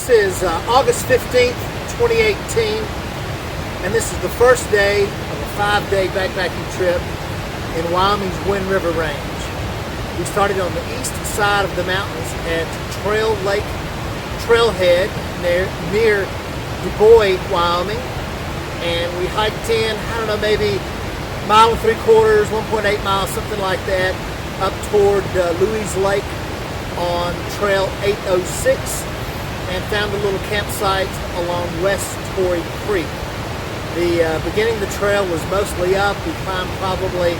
This is August 15th, 2018, and this is the first day of a 5-day backpacking trip in Wyoming's Wind River Range. We started on the east side of the mountains at Trailhead near Dubois, Wyoming, and we hiked in, maybe a mile and 3/4, 1.8 miles, something like that, up toward Louise Lake on Trail 806, and found a little campsite along West Torrey Creek. The beginning of the trail was mostly up. We climbed probably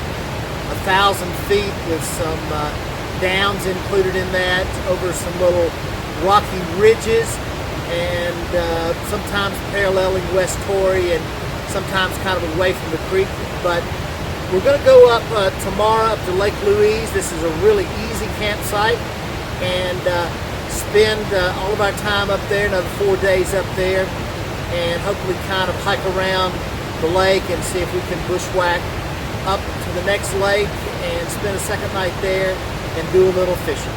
1,000 feet with some downs included in that, over some little rocky ridges, and sometimes paralleling West Torrey and sometimes kind of away from the creek. But we're going to go up tomorrow up to Lake Louise. This is a really easy campsite, and spend all of our time up there, another 4 days up there, and hopefully kind of hike around the lake and see if we can bushwhack up to the next lake and spend a second night there and do a little fishing.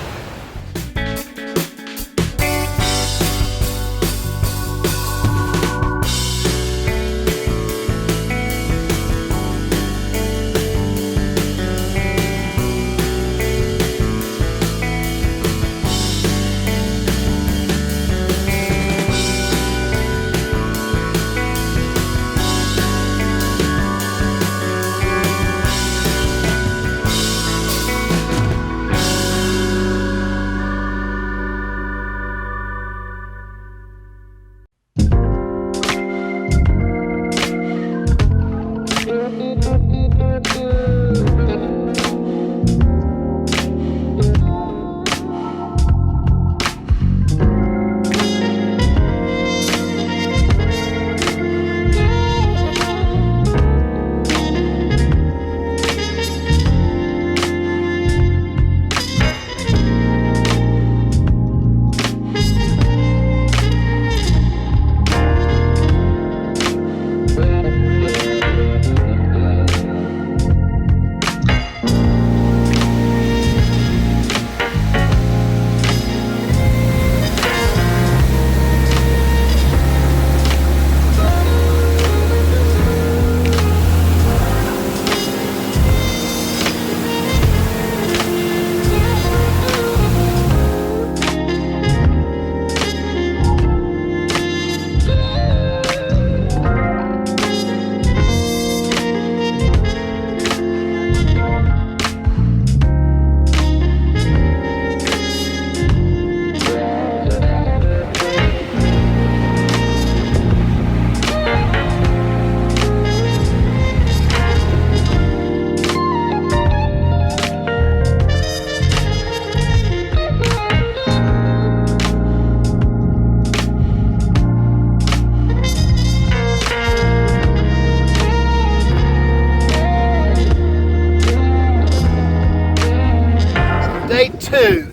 Day 2,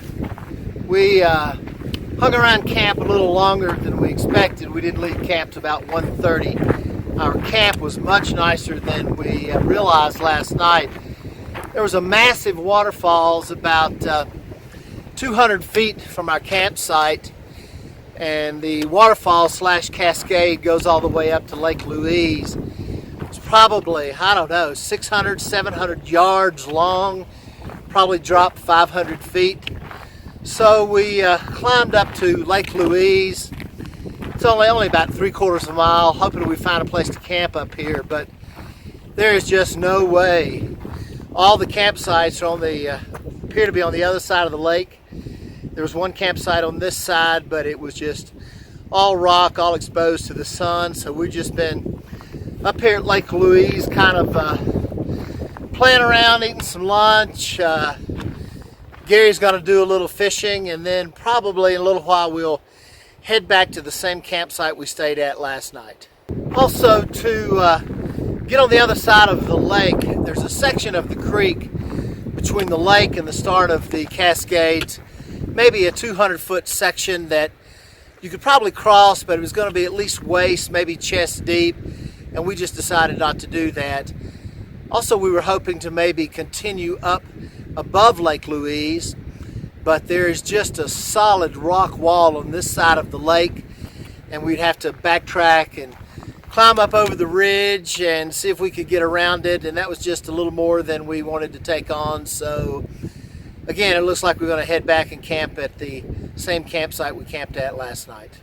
we hung around camp a little longer than we expected. We didn't leave camp till about 1:30. Our camp was much nicer than we realized last night. There was a massive waterfalls about 200 feet from our campsite, and the waterfall / cascade goes all the way up to Lake Louise. It's probably, 600, 700 yards long. Probably dropped 500 feet. So we climbed up to Lake Louise. It's only about 3/4 of a mile, hoping we find a place to camp up here, but there is just no way. All the campsites are appear to be on the other side of the lake. There was one campsite on this side, but it was just all rock, all exposed to the sun. So we've just been up here at Lake Louise, kind of playing around, eating some lunch. Gary's going to do a little fishing, and then probably in a little while we'll head back to the same campsite we stayed at last night. Also, to get on the other side of the lake, there's a section of the creek between the lake and the start of the Cascades, maybe a 200-foot section that you could probably cross, but it was going to be at least waist, maybe chest deep, and we just decided not to do that. Also, we were hoping to maybe continue up above Lake Louise, but there is just a solid rock wall on this side of the lake and we'd have to backtrack and climb up over the ridge and see if we could get around it, and that was just a little more than we wanted to take on. So again, it looks like we're going to head back and camp at the same campsite we camped at last night.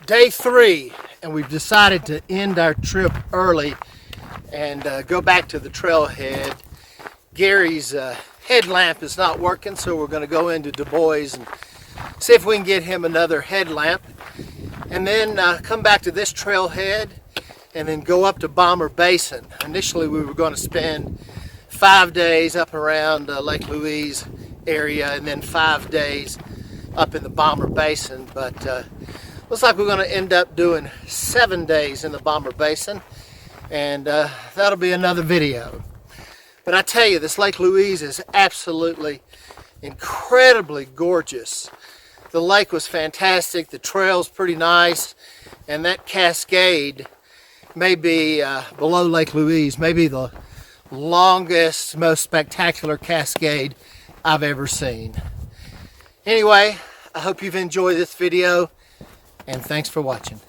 Day 3, and we've decided to end our trip early and go back to the trailhead. Gary's headlamp is not working, so we're going to go into Dubois and see if we can get him another headlamp, and then come back to this trailhead and then go up to Bomber Basin. Initially we were going to spend 5 days up around Lake Louise area and then 5 days up in the Bomber Basin, but looks like we're going to end up doing 7 days in the Bomber Basin, and that'll be another video. But I tell you, this Lake Louise is absolutely incredibly gorgeous. The lake was fantastic, the trail's pretty nice, and that cascade may be below Lake Louise, maybe the longest, most spectacular cascade I've ever seen. Anyway, I hope you've enjoyed this video, and thanks for watching.